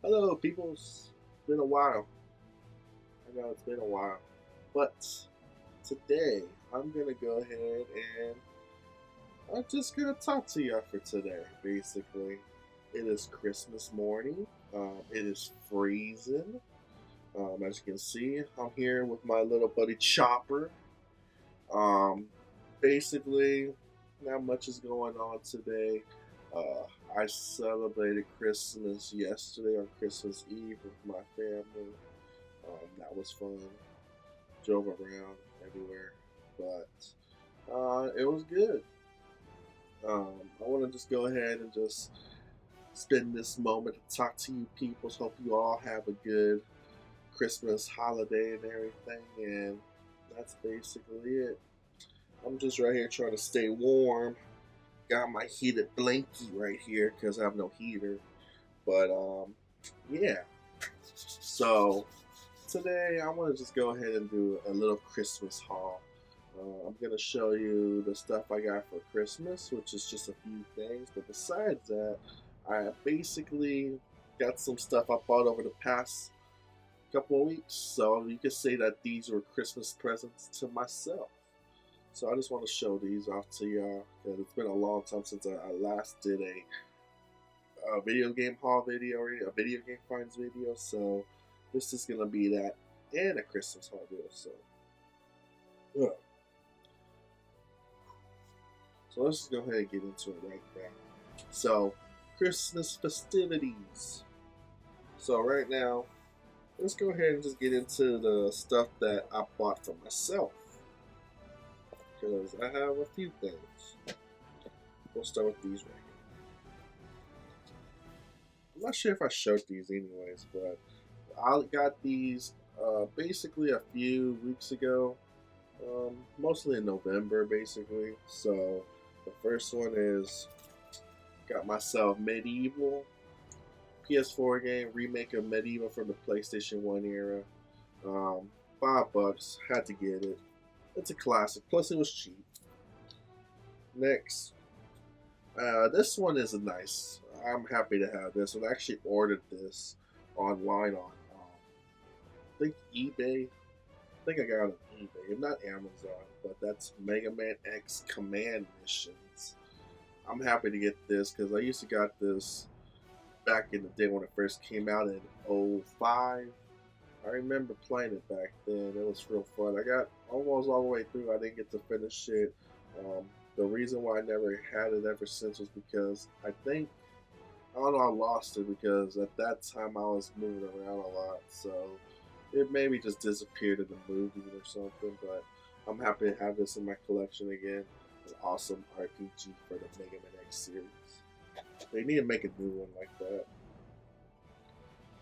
Hello, people. It's been a while. I know it's been a while. But today, I'm going to go ahead and I'm just going to talk to y'all for today, basically. It is Christmas morning. It is freezing. As you can see, I'm here with my little buddy Chopper. Um, basically, not much is going on today. Uh, I celebrated Christmas yesterday on Christmas Eve with my family. That was fun. Drove around everywhere, but it was good. I want to just go ahead and just spend this moment to talk to you people. Hope you all have a good Christmas holiday and everything, and that's basically it. I'm just right here trying to stay warm. Got my heated blankie right here because I have no heater. But yeah. So today I want to just go ahead and do a little Christmas haul. I'm gonna show you the stuff I got for Christmas, which is just a few things. But besides that, I basically got some stuff I bought over the past couple of weeks. So you could say that these were Christmas presents to myself. So I just want to show these off to y'all because it's been a long time since I last did a video game haul video or a video game finds video. So this is gonna be that and a Christmas haul video. Yeah. So let's just go ahead and get into it right now. So Christmas festivities. So right now, let's go ahead and just get into the stuff that I bought for myself because I have a few things. We'll start with these right here. I'm not sure if I showed these anyways, but I got these basically a few weeks ago, mostly in November, basically. So the first one is got myself Medieval PS4 game remake of Medieval from the PlayStation 1 era. Um, $5, had to get it. It's a classic. Plus, it was cheap. Next, this one is a nice. I'm happy to have this one. I actually ordered this online on, I think eBay. I think I got it on eBay, not Amazon. But that's Mega Man X Command Missions. I'm happy to get this because I used to got this back in the day when it first came out in '05. I remember playing it back then. It was real fun. I got almost all the way through. I didn't get to finish it. Um, the reason why I never had it ever since was because I don't know, I lost it because at that time I was moving around a lot. So it maybe just disappeared in the movies or something. But I'm happy to have this in my collection again. An awesome RPG for the Mega Man X series. They need to make a new one like that.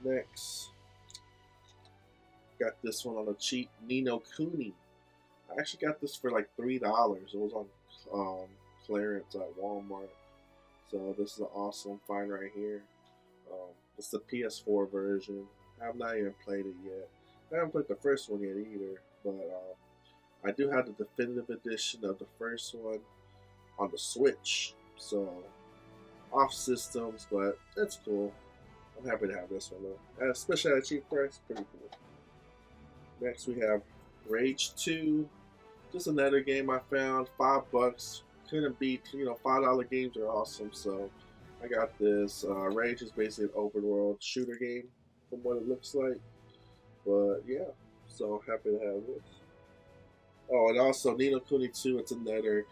Next, got this one on a cheap Ni no Kuni. I actually got this for like $3. It was on clearance at Walmart. So this is an awesome find right here. It's the PS4 version. I have not even played it yet. I haven't played the first one yet either, but I do have the definitive edition of the first one on the Switch. So off systems, but it's cool. I'm happy to have this one though, especially at a cheap price. Pretty cool. Next we have Rage 2. Just another game I found. $5. Couldn't beat. $5 games are awesome. So I got this. Rage is basically an open world shooter game, from what it looks like. But yeah, so happy to have this. Oh, and also Ni no Kuni 2. It's another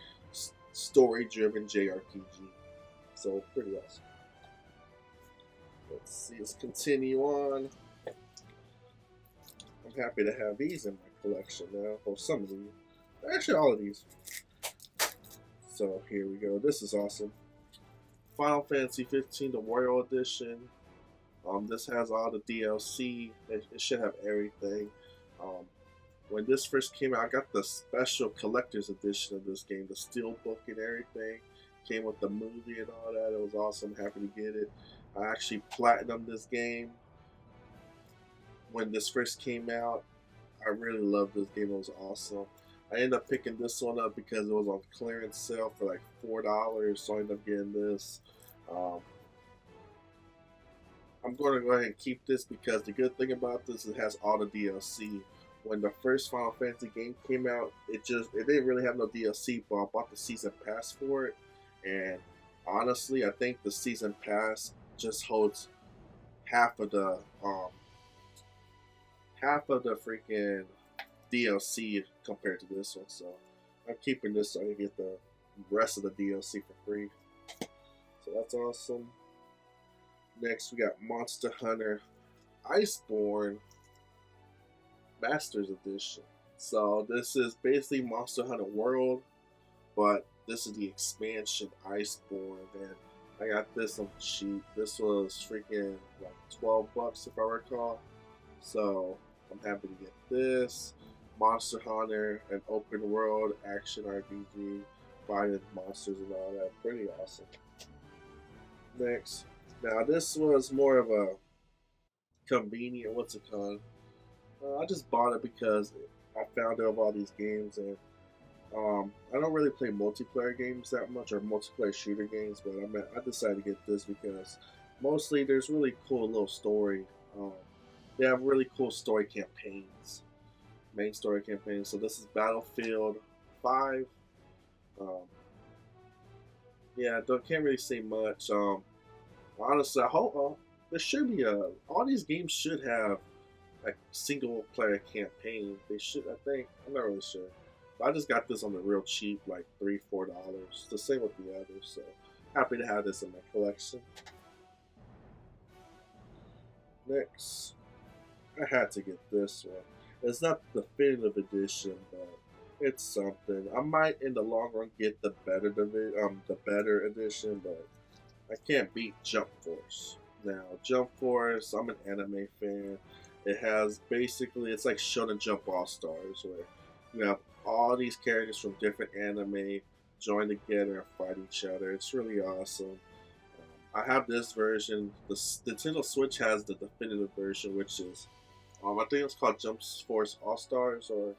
story-driven JRPG. So pretty awesome. Let's see. Let's continue on. I'm happy to have these in my collection now, or some of these. Actually, all of these. So here we go. This is awesome. Final Fantasy 15, the Royal Edition. This has all the DLC. It should have everything. Um, when this first came out, I got the special collector's edition of this game, the steelbook and everything. Came with the movie and all that. It was awesome. Happy to get it. I actually platinumed this game when this first came out. I really loved this game. It was awesome. I ended up picking this one up because it was on clearance sale for like $4, so I ended up getting this. Um, I'm going to go ahead and keep this because the good thing about this, it has all the DLC. When the first Final Fantasy game came out, it didn't really have no DLC, but I bought the season pass for it, and honestly, I think the season pass just holds half of the um half of the freaking DLC compared to this one. So I'm keeping this so I can get the rest of the DLC for free. So that's awesome. Next, we got Monster Hunter Iceborne Masters Edition. So this is basically Monster Hunter World, but this is the expansion Iceborne, and I got this on cheap. This was freaking like $12 if I recall. So I'm happy to get this. Monster Hunter, an open world action RPG, fighting monsters and all that. Pretty awesome. Next. Now this was more of a convenient, what's it called? I just bought it because I found out of all these games, and I don't really play multiplayer games that much or multiplayer shooter games, but I decided to get this because mostly there's really cool little story. They have really cool story campaigns, main story campaigns. So this is Battlefield 5. Um, yeah, can't really say much. Honestly, I hope there should be all these games should have like single player campaign. They should, I think. I'm not really sure. But I just got this on the real cheap, like $3-4. The same with the others. So happy to have this in my collection. Next, I had to get this one. It's not the definitive edition, but it's something. I might in the long run get the better edition, but I can't beat Jump Force. Now, Jump Force, I'm an anime fan. It has basically, it's like Shonen Jump All Stars, where you have all these characters from different anime join together and fight each other. It's really awesome. I have this version. The Nintendo Switch has the definitive version, which is, I think it's called Jump Force All Stars, or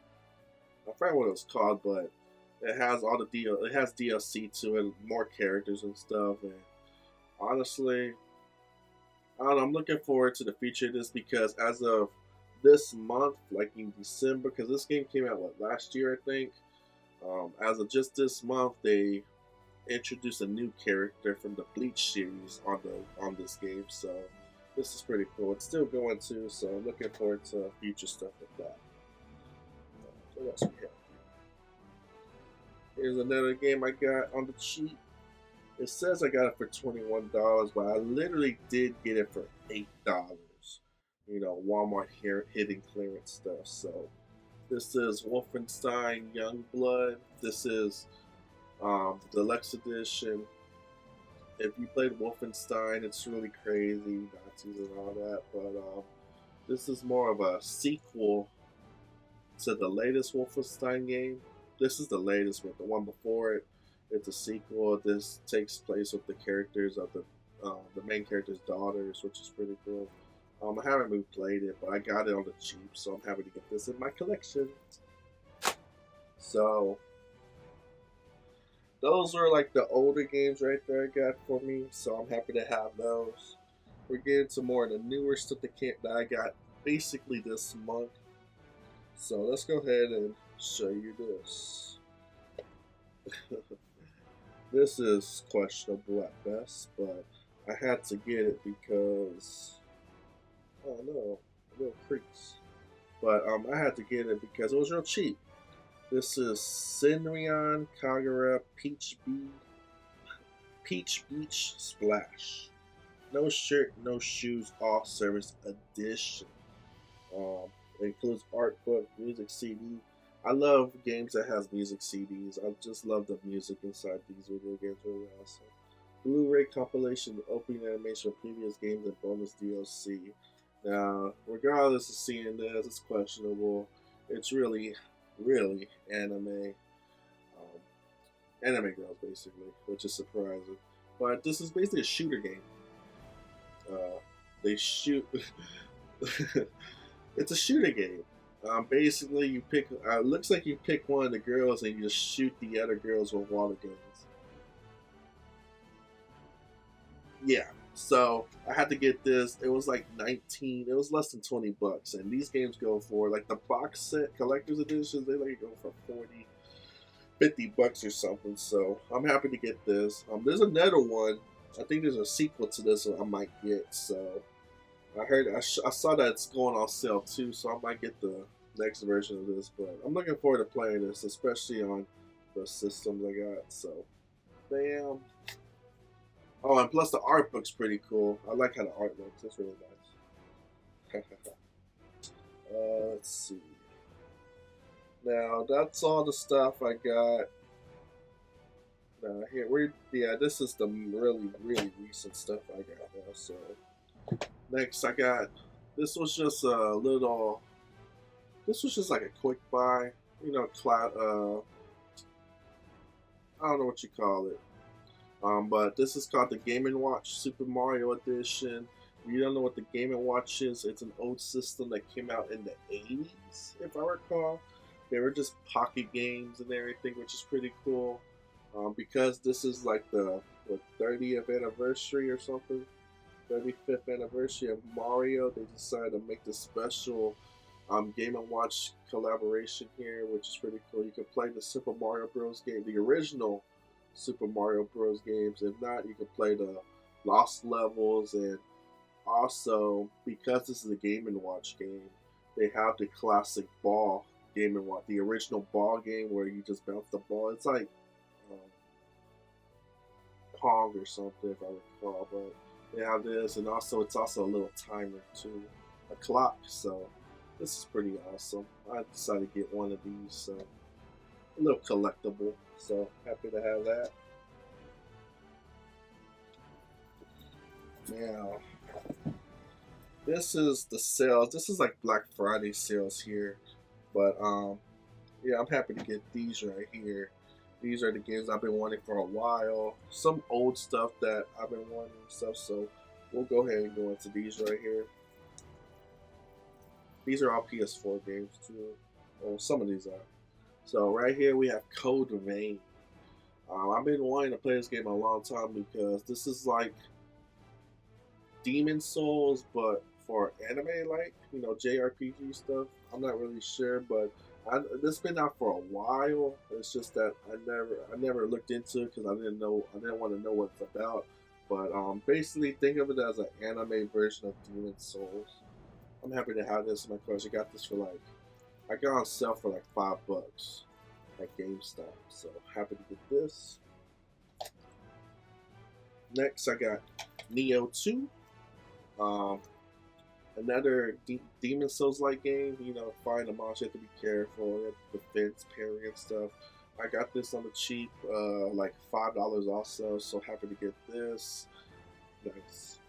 I forgot what it was called, but it has all the it has DLC to it, more characters and stuff. And honestly, I don't know, I'm looking forward to the future of this because as of this month, like in December, because this game came out last year, I think. As of just this month, they introduced a new character from the Bleach series on this game, so this is pretty cool. It's still going too, so I'm looking forward to future stuff with that. What else we have? Here's another game I got on the cheap. It says I got it for $21, but I literally did get it for $8. You know, Walmart here hidden clearance stuff. So this is Wolfenstein Youngblood. This is the deluxe edition. If you played Wolfenstein, it's really crazy, Nazis and all that. But this is more of a sequel to the latest Wolfenstein game. This is the latest one. The one before it, it's a sequel. This takes place with the characters of the main character's daughters, which is pretty cool. I haven't really played it, but I got it on the cheap, so I'm happy to get this in my collection. So those are like the older games right there I got for me, so I'm happy to have those. We're getting to more of the newer stuff that I got basically this month. So let's go ahead and show you this. This is questionable at best, but I had to get it because, oh no, a little crease. But I had to get it because it was real cheap. This is Senran Kagura Peach Beach Splash. No shirt, no shoes, all service edition. It includes art book, music CD. I love games that has music CDs. I just love the music inside these video games. Really awesome. Blu-ray compilation with opening animation of previous games and bonus DLC. Now, regardless of seeing this, it's questionable. It's really anime. Anime girls, basically, which is surprising. But this is basically a shooter game. They shoot. It's a shooter game. Basically, you pick. Looks like you pick one of the girls and you just shoot the other girls with water guns. Yeah, So I had to get this. It was like 19. It was less than $20, and these games go for like the box set collector's editions. They like go for 40, $50 or something. So I'm happy to get this. There's another one. I think there's a sequel to this one I might get. So I heard I saw that it's going on sale too. So I might get the next version of this. But I'm looking forward to playing this, especially on the systems I got. So bam. Oh, and plus the art book's pretty cool. I like how the art looks. It's really nice. Let's see. Now that's all the stuff I got. Now here yeah, this is the really recent stuff I got now. So next I got this was just a little. This was just like a quick buy. You know, cloud. I don't know what you call it. But this is called the Game and Watch Super Mario Edition. If you don't know what the Game and Watch is, it's an old system that came out in the 80s, if I recall. They were just pocket games and everything, which is pretty cool. Because this is like the 30th anniversary or something, 35th anniversary of Mario, they decided to make this special Game and Watch collaboration here, which is pretty cool. You can play the Super Mario Bros. Game, the original Super Mario Bros. Games. If not, you can play the Lost Levels, and also because this is a Game and Watch game, they have the classic ball Game and Watch, the original ball game where you just bounce the ball. It's like um, Pong or something, if I recall. But they have this, and also it's also a little timer too, a clock. So this is pretty awesome. I decided to get one of these. So a little collectible. So happy to have that. Now, this is the sales. This is like Black Friday sales here, but yeah, I'm happy to get these right here. These are the games I've been wanting for a while. Some old stuff that I've been wanting and stuff. So we'll go ahead and go into these right here. These are all PS4 games too. Well, some of these are. So right here we have Code Vein. I've been wanting to play this game a long time because this is like Demon Souls, but for anime, like JRPG stuff. I'm not really sure, but this has been out for a while. It's just that I never looked into it because I didn't want to know what it's about. But basically, think of it as an anime version of Demon Souls. I'm happy to have this in my collection. I got this for like I got on sale for like $5 at GameStop. So happy to get this. Next, I got Neo 2. Um, Another Demon Souls like game. Find a monster, you have to be careful. You have to defense, parry, and stuff. I got this on the cheap, like $5 also. So happy to get this. Nice.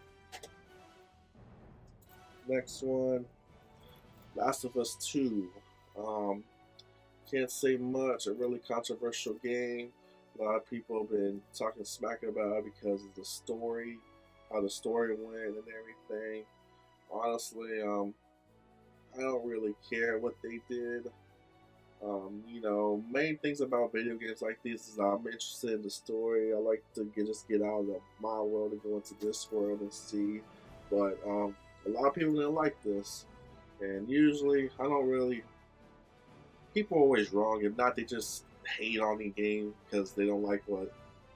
Next one, Last of Us 2. Um, can't say much. A really controversial game. A lot of people have been talking smack about it because of the story, how the story went, and everything. Honestly, I don't really care what they did. Main things about video games like this is I'm interested in the story. I like to just get out of my world and go into this world and see. But a lot of people didn't like this, and usually I don't really. People are always wrong. If not, they just hate on the game because they don't like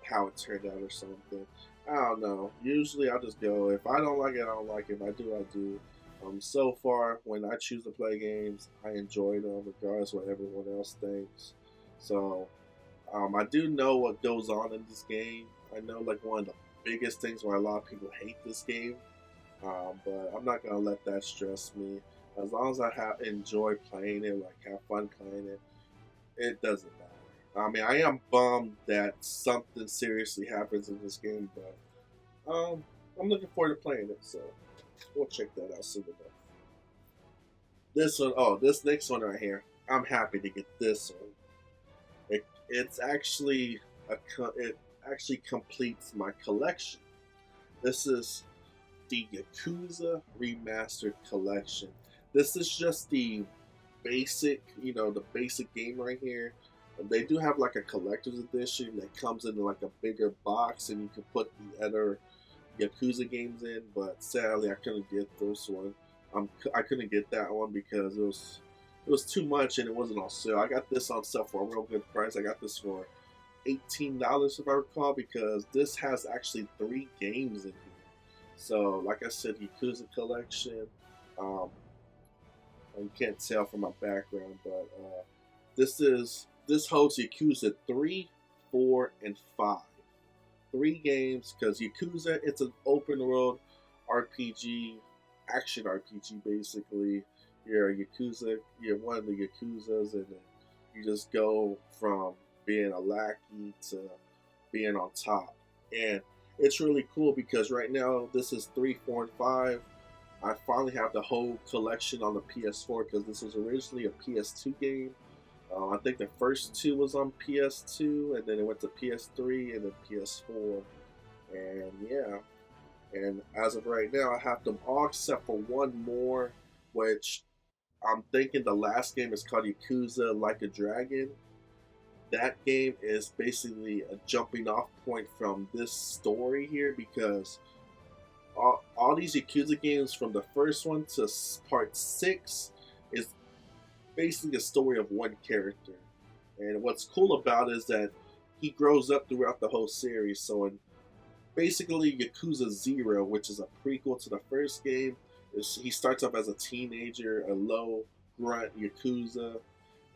how it turned out or something. I don't know. Usually I just go, if I don't like it, I don't like it. If I do, I do. So far, when I choose to play games, I enjoy them regardless of what everyone else thinks. So, I do know what goes on in this game. I know like one of the biggest things why a lot of people hate this game. But I'm not gonna let that stress me. As long as I enjoy playing it, like have fun playing it, it doesn't matter. I mean, I am bummed that something seriously happens in this game, but I'm looking forward to playing it. So we'll check that out soon enough. This one, oh, this next one right here, I'm happy to get this one. It's actually it actually completes my collection. This is the Yakuza Remastered Collection. This is just the basic, the basic game right here. They do have like a collector's edition that comes in like a bigger box, and you can put the other Yakuza games in, but sadly I couldn't get this one. I couldn't get that one because it was too much and it wasn't on sale. I got this on sale for a real good price. I got this for $18 if I recall, because this has actually 3 games in here. So, like I said, Yakuza Collection. Um, you can't tell from my background, but this holds Yakuza 3, 4, and 5. 3 games, because Yakuza, it's an open world RPG, action RPG basically. You're a Yakuza, you're one of the Yakuzas, and then you just go from being a lackey to being on top. And it's really cool because right now this is 3, 4, and 5. I finally have the whole collection on the PS4 because this was originally a PS2 game. I think the first 2 was on PS2, and then it went to PS3 and then PS4. And yeah, and as of right now, I have them all except for one more, which I'm thinking the last game is called Yakuza Like a Dragon. That game is basically a jumping off point from this story here, because all these Yakuza games from the first one to part 6 is basically a story of one character. And what's cool about it is that he grows up throughout the whole series. So in basically Yakuza 0, which is a prequel to the first game, he starts off as a teenager, a low grunt Yakuza,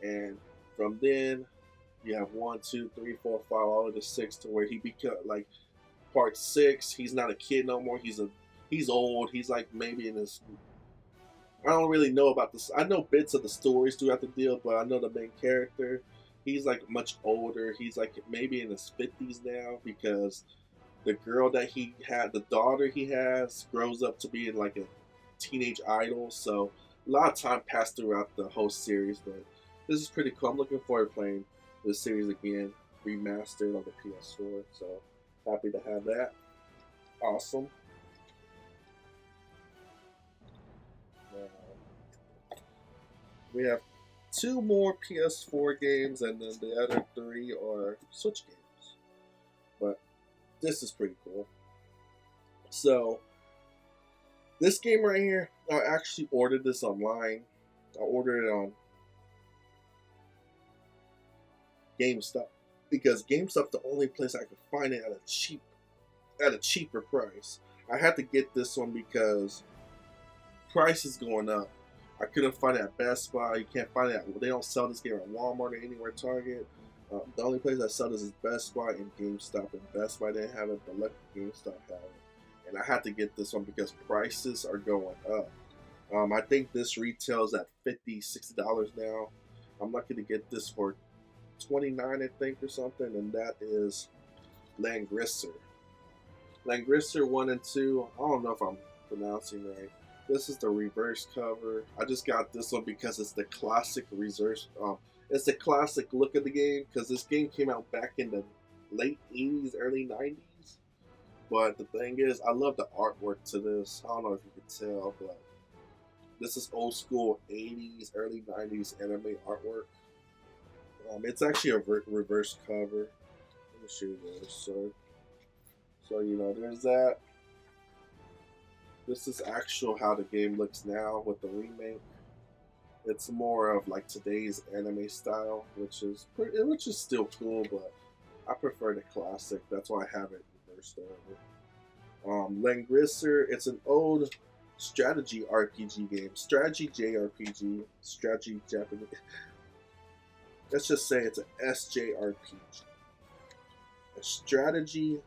and from then you have 1, 2, 3, 4, 5, all of the 6 to where he become like part 6. He's not a kid no more. He's old. He's like maybe in his. I don't really know about this. I know bits of the stories throughout the deal, but I know the main character. He's like much older. He's like maybe in his 50s now, because the girl that he had, the daughter he has, grows up to be like a teenage idol. So a lot of time passed throughout the whole series, but this is pretty cool. I'm looking forward to playing this series again, remastered on the PS4. So happy to have that. Awesome. We have 2 more PS4 games, and then the other 3 are Switch games. But this is pretty cool. So, this game right here, I actually ordered this online. I ordered it on GameStop, because GameStop's the only place I could find it at a cheaper price. I had to get this one because price is going up. I couldn't find it at Best Buy. You can't find it. They don't sell this game at Walmart or anywhere Target. The only place that sells this is Best Buy and GameStop. And Best Buy didn't have it, but lucky GameStop had it. And I had to get this one because prices are going up. I think this retails at $50, $60 now. I'm lucky to get this for $29, I think, or something. And that is Langrisser. Langrisser 1 and 2. I don't know if I'm pronouncing right. This is the reverse cover. I just got this one because it's the classic reverse. It's the classic look of the game, because this game came out back in the late 80s, early 90s. But the thing is, I love the artwork to this. I don't know if you can tell, but this is old school 80s, early 90s anime artwork. It's actually a reverse cover. Let me show you this. So you know, there's that. This is actual how the game looks now with the remake. It's more of like today's anime style, which is still cool, but I prefer the classic. That's why I have it reversed over. Langrisser, it's an old strategy RPG game, strategy JRPG, strategy Japanese. Let's just say it's an SJRPG, a strategy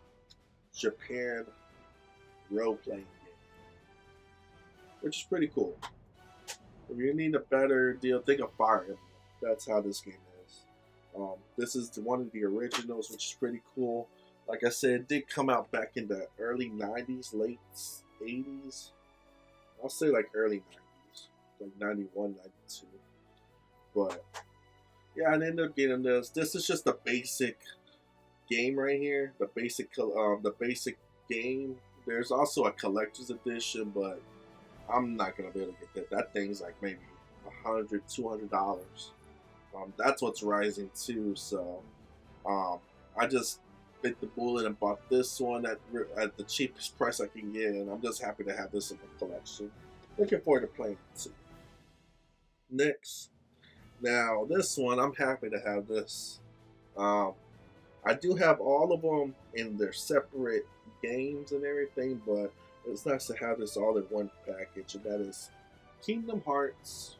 Japan role playing game, which is pretty cool. If you need a better deal, think of Fire Emblem. That's how this game is. This is one of the originals, which is pretty cool. Like I said, it did come out back in the early 90s, late 80s. I'll say like early 90s, like 91, 92. But yeah, I ended up getting this. This is just the basic game right here. The basic game. There's also a collector's edition, but I'm not gonna be able to get that. That thing's like maybe $100, $200. That's what's rising too. So I just bit the bullet and bought this one at the cheapest price I can get, and I'm just happy to have this in the collection. Looking forward to playing it too. Next, now this one I'm happy to have this. Um, I do have all of them in their separate games and everything, but it's nice to have this all in one package, and that is Kingdom Hearts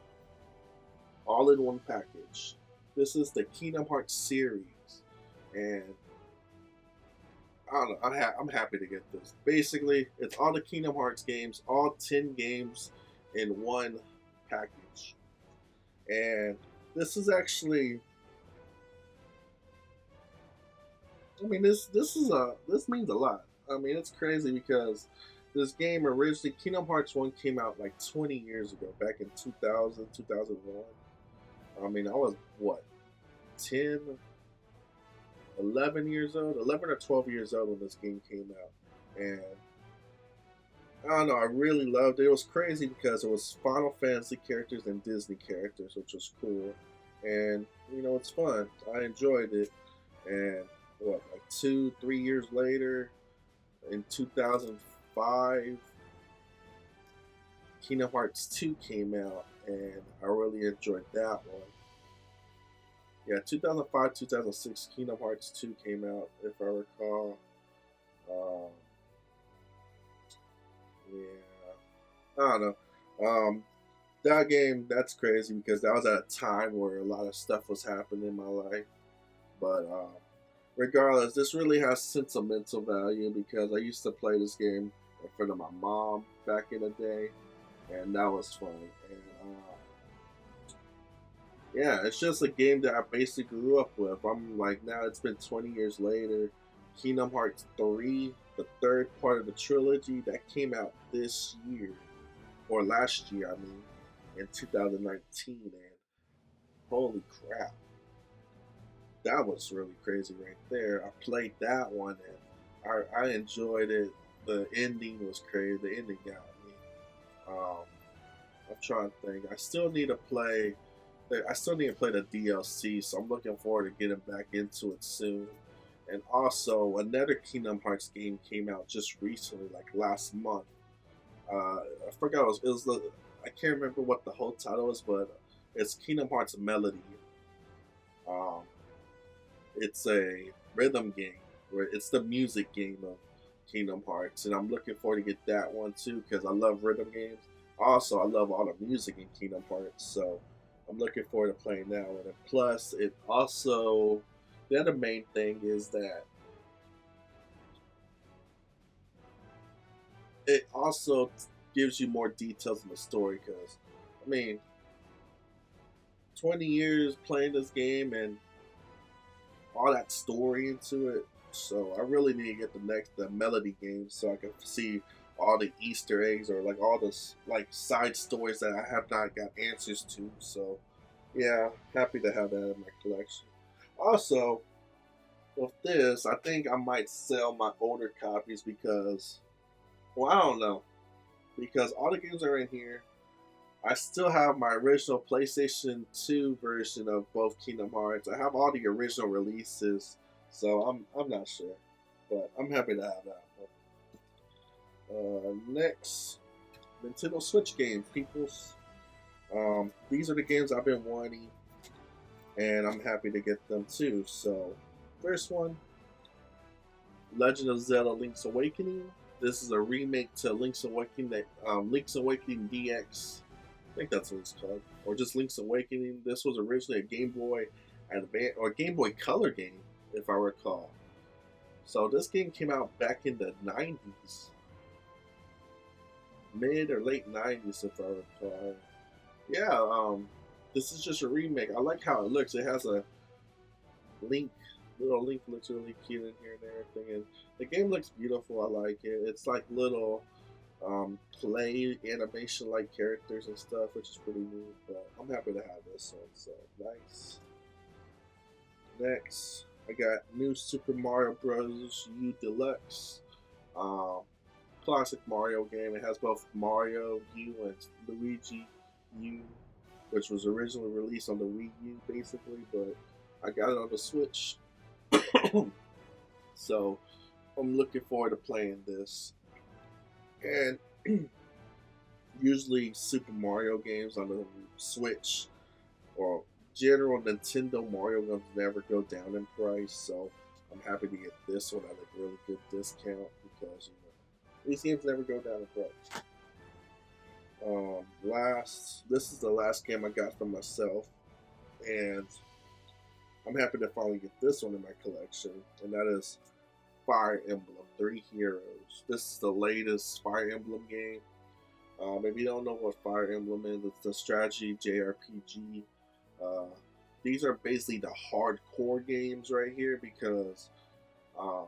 all in one package. This is the Kingdom Hearts series, and I don't know. I'm happy to get this. Basically, it's all the Kingdom Hearts games, all 10 games in one package, and this is actually. I mean, this means a lot. I mean, it's crazy because this game originally Kingdom Hearts 1 came out like 20 years ago, back in 2000, 2001. I mean, I was what, 10, 11 years old, 11 or 12 years old when this game came out, and I don't know, I really loved it. It was crazy because it was Final Fantasy characters and Disney characters, which was cool, and it's fun. I enjoyed it, and what, like 2, 3 years later, in 2005, Kingdom Hearts 2 came out, and I really enjoyed that one. Yeah, 2005, 2006, Kingdom Hearts 2 came out, if I recall. Um, yeah, I don't know. That game, that's crazy because that was at a time where a lot of stuff was happening in my life. But regardless, this really has sentimental value because I used to play this game in front of my mom back in the day, and that was fun. And yeah, it's just a game that I basically grew up with. I'm like, now it's been 20 years later. Kingdom Hearts 3, the third part of the trilogy, that came out this year, or last year, I mean, in 2019. And holy crap, that was really crazy right there. I played that one and I enjoyed it. The ending was crazy. The ending got me. I'm trying to think. I still need to play the DLC, so I'm looking forward to getting back into it soon. And also, another Kingdom Hearts game came out just recently, like last month. I forgot I can't remember what the whole title is, but it's Kingdom Hearts Melody. Um, it's a rhythm game where it's the music game of Kingdom Hearts, and I'm looking forward to get that one too because I love rhythm games. Also, I love all the music in Kingdom Hearts, so I'm looking forward to playing that one. And plus, the other main thing is that it also gives you more details in the story. Because, I mean, 20 years playing this game and all that story into it. So I really need to get the Melody game so I can see all the Easter eggs or like all the like side stories that I have not got answers to. So yeah, happy to have that in my collection. Also, with this, I think I might sell my older copies because, well, I don't know, because all the games are in here. I still have my original PlayStation 2 version of both Kingdom Hearts. I have all the original releases, so I'm not sure, but I'm happy to have that. Next, Nintendo Switch games, peoples. These are the games I've been wanting, and I'm happy to get them too. So, first one, Legend of Zelda: Link's Awakening. This is a remake to Link's Awakening, Link's Awakening DX. I think that's what it's called, or just Link's Awakening. This was originally a Game Boy Advance or Game Boy Color game, if I recall. So this game came out back in the '90s, mid or late '90s, if I recall. Yeah, this is just a remake. I like how it looks. It has a Link, little Link looks really cute in here and everything, and the game looks beautiful. I like it. It's like little play animation like characters and stuff, which is pretty neat. But I'm happy to have this one. So nice. Next, I got new Super Mario Bros. U Deluxe. Um, Classic Mario game. It has both Mario U and Luigi U, which was originally released on the Wii U, basically. But I got it on the Switch. So I'm looking forward to playing this. And usually Super Mario games on the Switch or general Nintendo Mario games never go down in price. So I'm happy to get this one at a really good discount because these games never go down in price. This is the last game I got for myself, and I'm happy to finally get this one in my collection, and that is Fire Emblem Three Heroes. This is the latest Fire Emblem game. If you don't know what Fire Emblem is, it's a strategy JRPG. Uh, these are basically the hardcore games right here because um,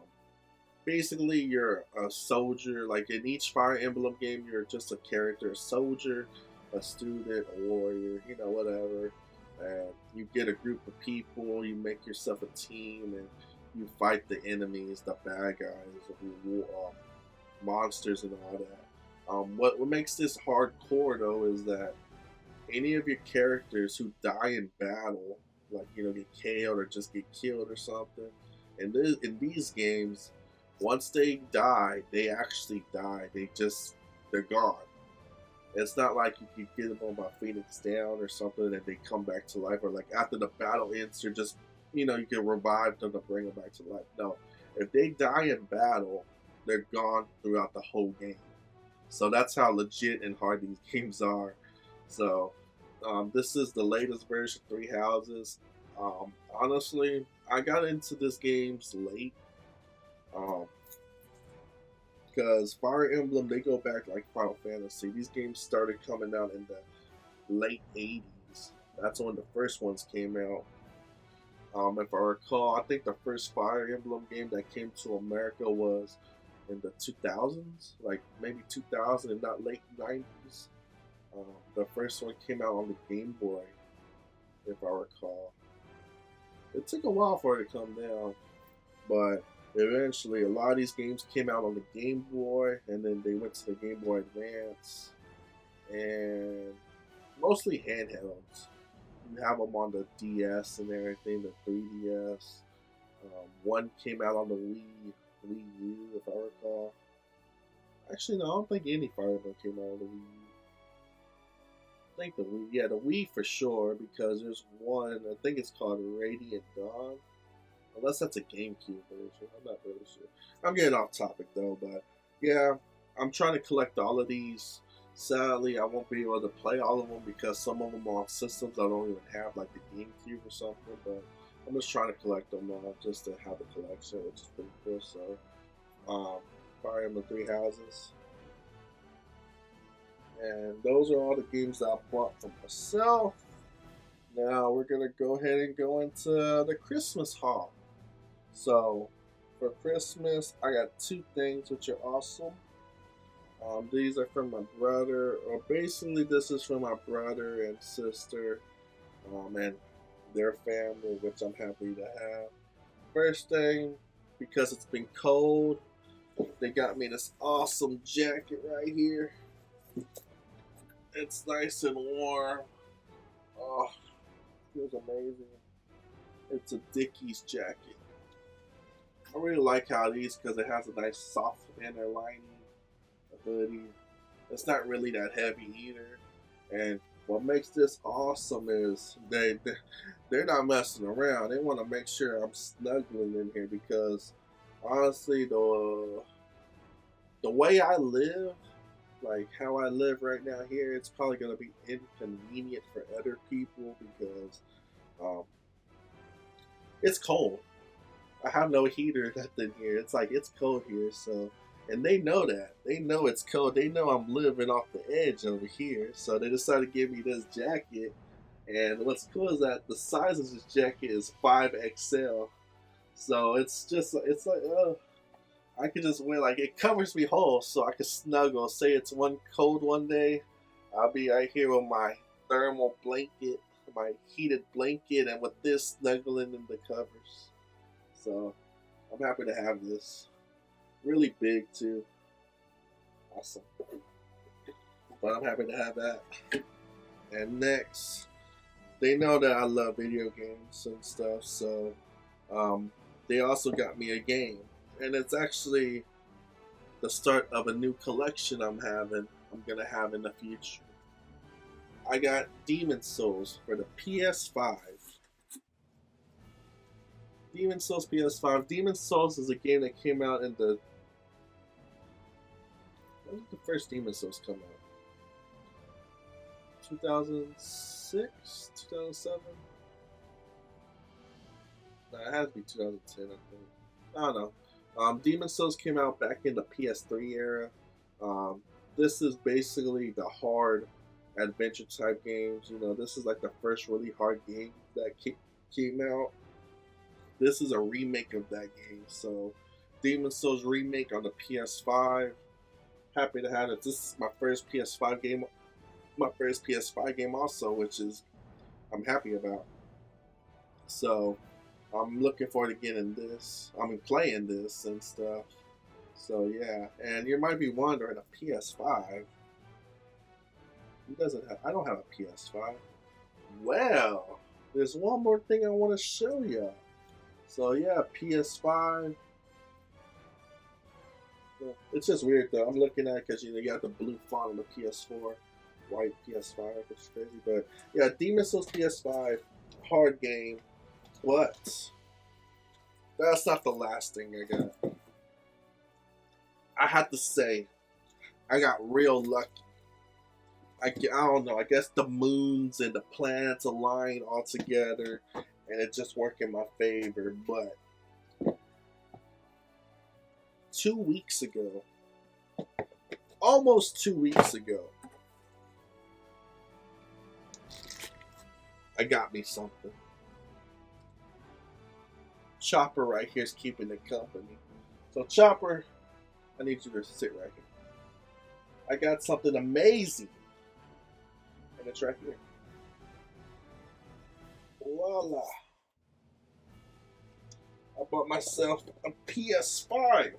basically you're a soldier. Like in each Fire Emblem game, you're just a character, a soldier, a student, a warrior, whatever. And you get a group of people, you make yourself a team, and you fight the enemies, the bad guys, monsters, and all that. What makes this hardcore though is that any of your characters who die in battle, like get KO'd or just get killed or something, and in these games, once they die, they actually die. They're gone. It's not like you can get them by Phoenix Down or something and they come back to life, or like after the battle ends, you're just you can revive them to bring them back to life. No, if they die in battle, they're gone throughout the whole game. So that's how legit and hard these games are. So this is the latest version, Three Houses. Honestly, I got into this games late. Because Fire Emblem, they go back like Final Fantasy. These games started coming out in the late 80s. That's when the first ones came out. If I recall, I think the first Fire Emblem game that came to America was in the 2000s, like maybe 2000 and not late 90s. The first one came out on the Game Boy, if I recall. It took a while for it to come down, but eventually a lot of these games came out on the Game Boy, and then they went to the Game Boy Advance, and mostly handhelds. You have them on the DS and everything, the 3DS. One came out on the Wii U, if I recall. Actually, no, I don't think any Fire Emblem came out on the Wii U. I think the Wii, yeah, the Wii for sure, because there's one, I think it's called Radiant Dawn. Unless that's a GameCube version, I'm not really sure. I'm getting off topic though, but yeah, I'm trying to collect all of these. Sadly, I won't be able to play all of them because some of them are on systems I don't even have, like the GameCube or something, but I'm just trying to collect them all just to have the collection, which is pretty cool. So, Fire Emblem Three Houses. And those are all the games that I bought for myself. Now we're going to go ahead and go into the Christmas haul. So, for Christmas, I got two things which are awesome. These are from my brother, or basically this is from my brother and sister, and their family, which I'm happy to have. First thing, because it's been cold, they got me this awesome jacket right here. It's nice and warm. Oh, feels amazing. It's a Dickies jacket. I really like how it is because it has a nice soft inner lining, a hoodie. It's not really that heavy either. And what makes this awesome is they're not messing around. They want to make sure I'm snuggling in here because honestly, the way I live, like how I live right now here, it's probably going to be inconvenient for other people because it's cold. I have no heater or nothing here. It's cold here, so, and they know that. They know it's cold. They know I'm living off the edge over here, so they decided to give me this jacket. And what's cool is that the size of this jacket is 5XL, so it's like I could just wear, like, it covers me whole, so I can snuggle. Say it's one cold one day, I'll be right here with my thermal blanket, my heated blanket, and with this snuggling in the covers. So I'm happy to have this. Really big too. Awesome. But I'm happy to have that. And next, they know that I love video games and stuff, so they also got me a game. and it's actually the start of a new collection I'm gonna have in the future. I got Demon Souls for the PS5. Demon Souls PS5. Demon Souls is a game that came out in the. When did the first Demon Souls come out? 2006? 2007? No, it has to be 2010, I think. I don't know. Demon Souls came out back in the PS3 era. Um, this is basically the hard adventure type games. You know, this is like the first really hard game that came out. This is a remake of that game. So, Demon Souls remake on the PS5. Happy to have it. This is my first PS5 game. My first PS5 game also, which is I'm happy about. So, I'm looking forward to getting this. I mean, playing this and stuff. So yeah, and you might be wondering, a PS5. Who doesn't have? I don't have a PS5. Well, there's one more thing I want to show you. So yeah, PS5. It's just weird though. I'm looking at it because you got the blue font on the PS4, white PS5. It's crazy, but yeah, Demon Souls PS5 hard game. What? That's not the last thing I got. I have to say, I got real lucky. I don't know. I guess the moons and the planets align all together, and it just worked in my favor. But 2 weeks ago, almost 2 weeks ago, I got me something. Chopper right here is keeping it company. So Chopper, I need you to sit right here. I got something amazing. And it's right here. Voila. I bought myself a PS5.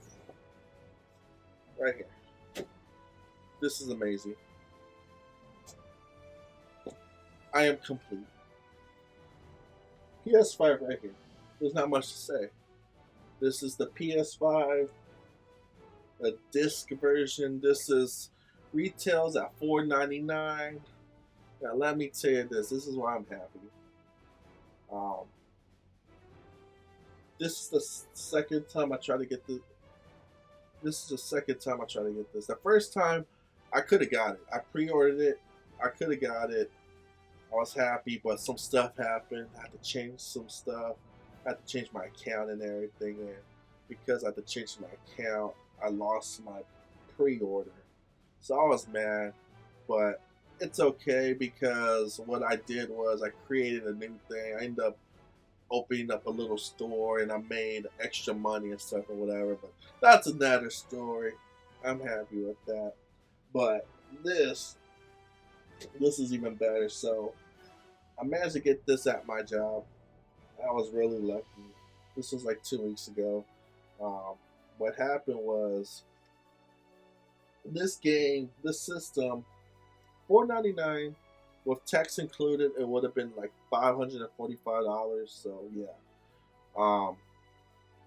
Right here. This is amazing. I am complete. PS5 right here. There's not much to say. This is the PS5, a disc version. This is retails at $4.99. Now let me tell you this. This is why I'm happy. This is the second time I try to get this. This is the second time I try to get this. The first time I could have got it. I pre-ordered it. I could have got it. I was happy, but some stuff happened. I had to change some stuff. I had to change my account and everything, and because I had to change my account, I lost my pre-order. So I was mad, but it's okay because what I did was I created a new thing. I ended up opening up a little store and I made extra money and stuff or whatever, but that's another story. I'm happy with that. But this is even better. So I managed to get this at my job. I was really lucky. This was like 2 weeks ago. What happened was this game, this system, $4.99 with tax included. It would have been like $545. So yeah.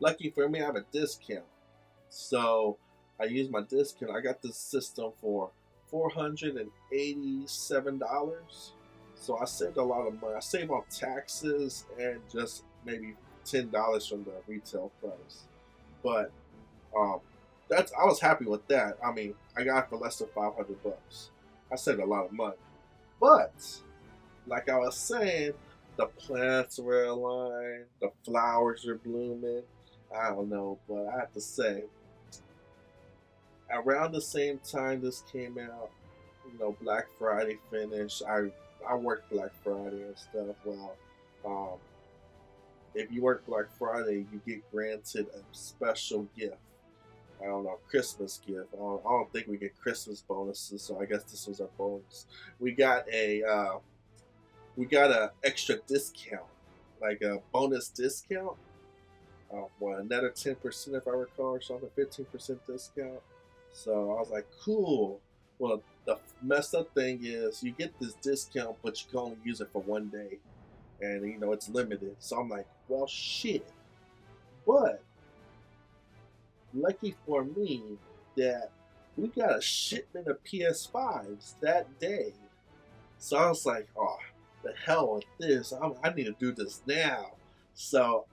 Lucky for me, I have a discount. So I used my discount. I got this system for $487. So I saved a lot of money. I saved on taxes and just maybe $10 from the retail price. But I was happy with that. I mean, I got it for less than $500. I saved a lot of money. But like I was saying, the plants were aligned, the flowers are blooming. I don't know, but I have to say, around the same time this came out, Black Friday finished. I worked Black Friday and stuff. Well, if you work Black Friday, you get granted a special gift. I don't know, Christmas gift. I don't think we get Christmas bonuses, so I guess this was our bonus. We got a extra discount, like a bonus discount. Another 10% if I recall, or something, 15% discount. So I was like, cool. Well, the messed up thing is you get this discount, but you can only use it for 1 day, and it's limited. So I'm like, well, shit. But lucky for me that we got a shipment of PS5s that day. So I was like, oh, the hell with this. I need to do this now. So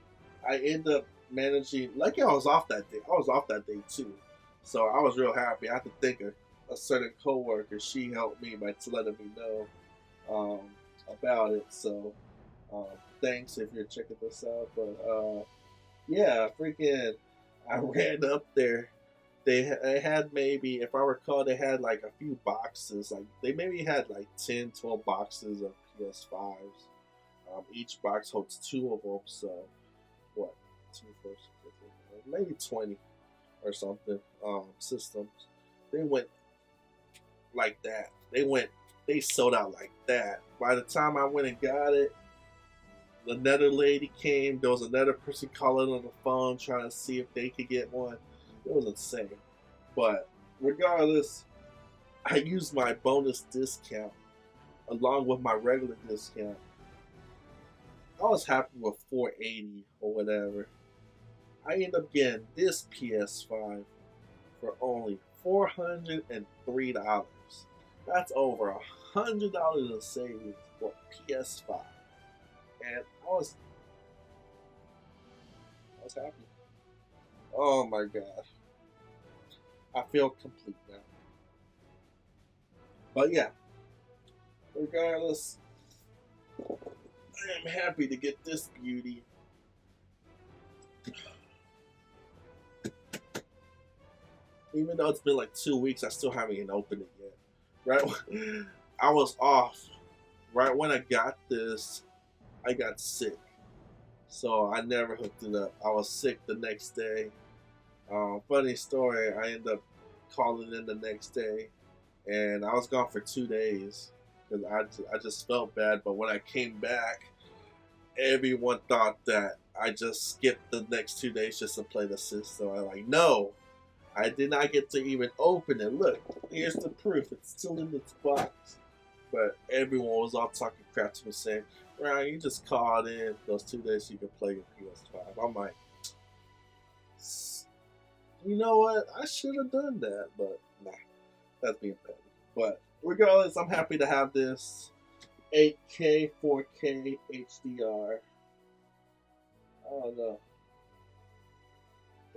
I ended up managing, lucky I was off that day. I was off that day too. So I was real happy. I had to thank a certain coworker. She helped me by letting me know about it. So um, thanks if you're checking this out. But yeah, freaking, I ran up there. They had maybe, if I recall, they had like a few boxes. Like they maybe had like 10, 12 boxes of PS5s. Each box holds two of them. So what? Two, four, six, maybe 20 or something. Systems. They went like that. They sold out like that. By the time I went and got it, another lady came. There was another person calling on the phone trying to see if they could get one. It was insane. But regardless, I used my bonus discount along with my regular discount. I was happy with 480 or whatever. I ended up getting this PS5 for only $403. That's over $100 in savings for PS5, and I was happy. Oh my god, I feel complete now. But yeah, regardless, I am happy to get this beauty. Even though it's been like 2 weeks, I still haven't even opened it yet. Right, I was off. Right when I got this, I got sick, so I never hooked it up. I was sick the next day. Funny story, I ended up calling in the next day, and I was gone for 2 days because I just felt bad. But when I came back, everyone thought that I just skipped the next 2 days just to play the system. I'm like, no, I did not get to even open it. Look, here's the proof. It's still in its box. But everyone was all talking crap to me saying, Ryan, you just called in those 2 days so you could play your PS5. I'm like, you know what? I should have done that, but nah, that's being petty. But regardless, I'm happy to have this 8K, 4K, HDR. I don't know,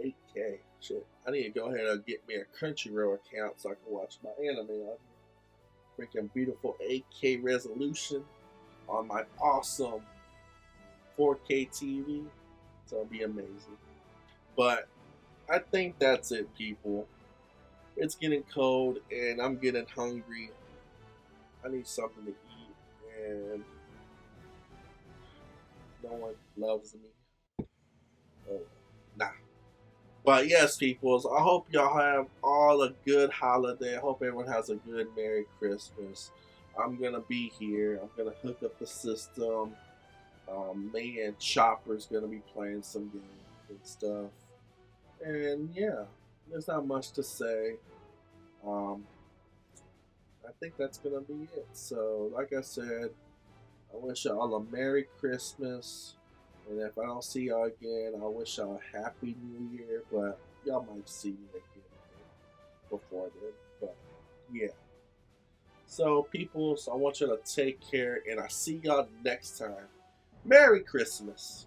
8K. Shit, I need to go ahead and get me a Crunchyroll account so I can watch my anime on here. Freaking beautiful 8K resolution on my awesome 4K TV. So it'll be amazing. But I think that's it, people. It's getting cold and I'm getting hungry. I need something to eat, and no one loves me. Oh, nah. But yes, peoples, I hope y'all have all a good holiday. I hope everyone has a good Merry Christmas. I'm gonna be here. I'm gonna hook up the system. Me and Chopper's gonna be playing some games and stuff. And yeah, there's not much to say. Um, I think that's gonna be it. So, like I said, I wish y'all a Merry Christmas. And if I don't see y'all again, I wish y'all a Happy New Year. But y'all might see me again before then. But yeah. So, people, so I want you to take care. And I'll see y'all next time. Merry Christmas.